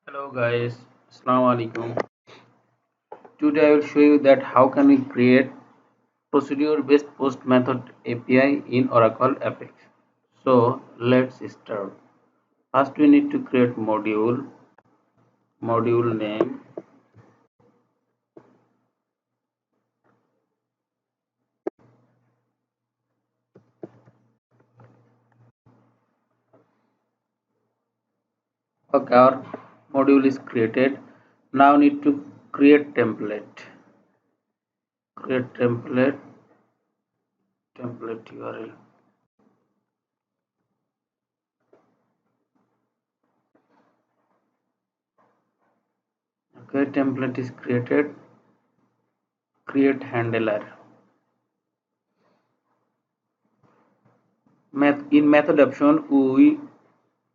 Hello guys, Assalamu alaikum. Today I will show you that how can we create procedure based post method API in Oracle Apex. So let's start. First we need to create module name. Okay, our module is created. Now need to create template. Create template URL. Okay, template is created. Create handler. In method option we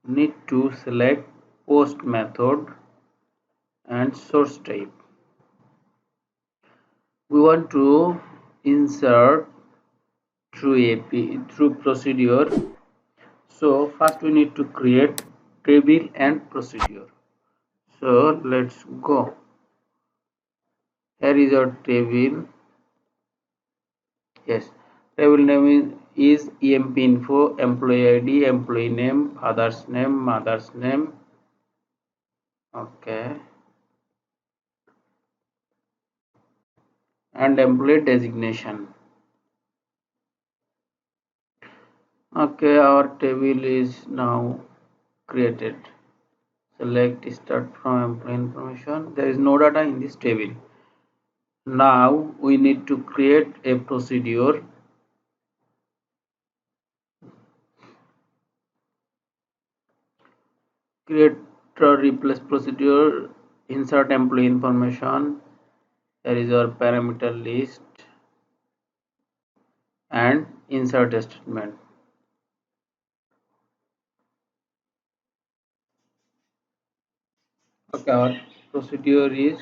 need to select post method and source type. We want to insert through AP through procedure. So first we need to create table and procedure. So let's go. Here is our table. Yes, table name is EMP info, employee ID, employee name, father's name, mother's name. Okay, and employee designation. Okay, our table is now created. Select start from employee information. There is no data in this table. Now we need to create a procedure. Create a replace procedure. Insert employee information. There is our parameter list and insert a statement. Okay, our procedure is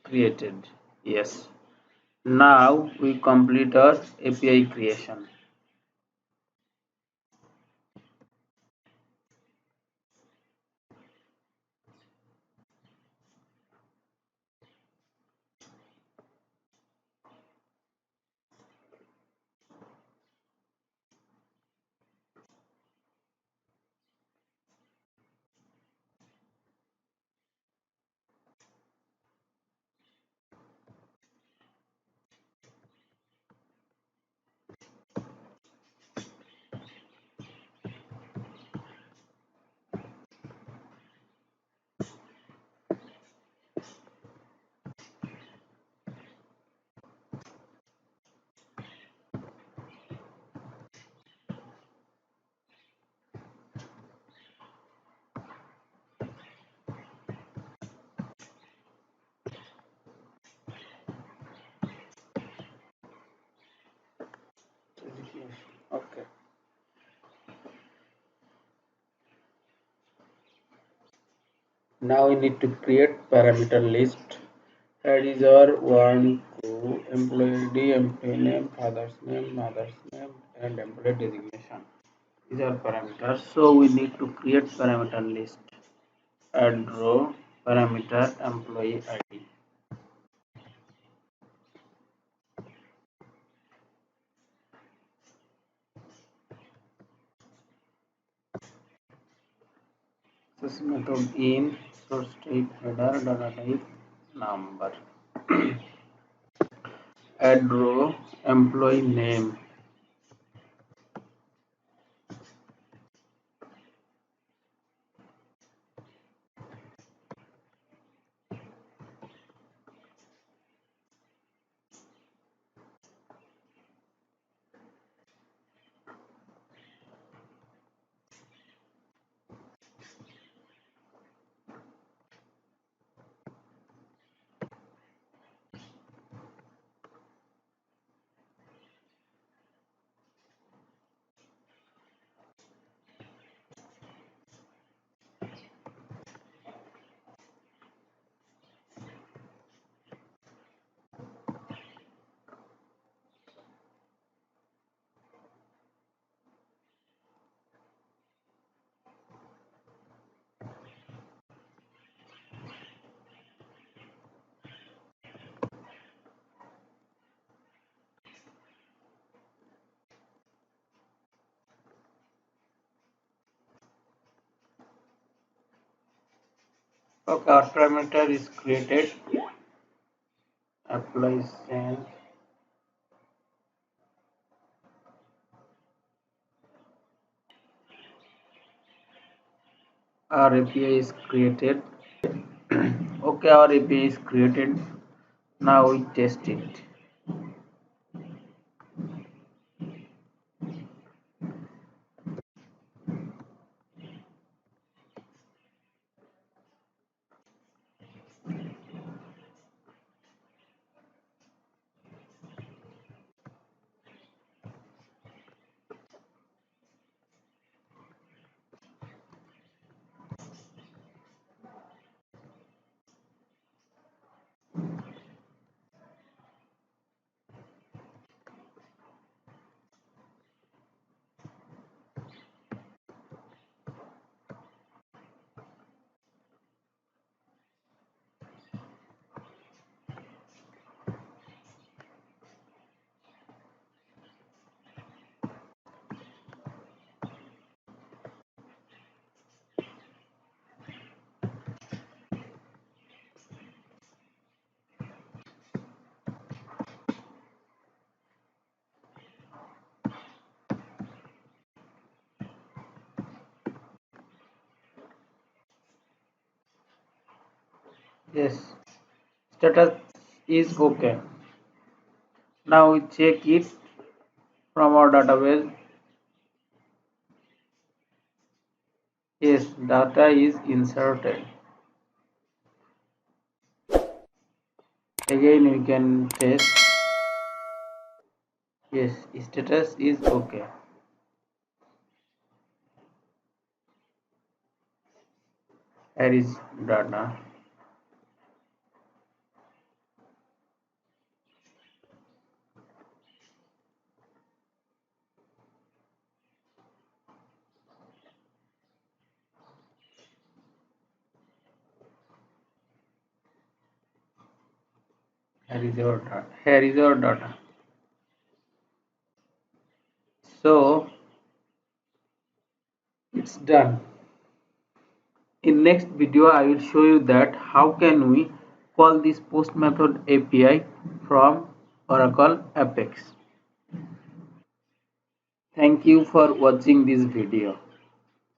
created. Yes. Now we complete our API creation. Okay. Now we need to create parameter list. That is our one, two, employee ID, employee name, father's name, mother's name, and employee designation. These are parameters. So we need to create parameter list. Add row parameter employee ID. This method in source type header data type number. Add row employee name. Okay, our parameter is created. Apply send. Our API is created. Okay, our API is created. Now we test it. Yes, status is okay. Now we check it from our database. Yes, data is inserted. Again we can test. Yes, status is okay. Here is data. Here is your data. Here is your data. So it's done. In next video I will show you that how can we call this post method API from Oracle Apex. Thank you for watching this video.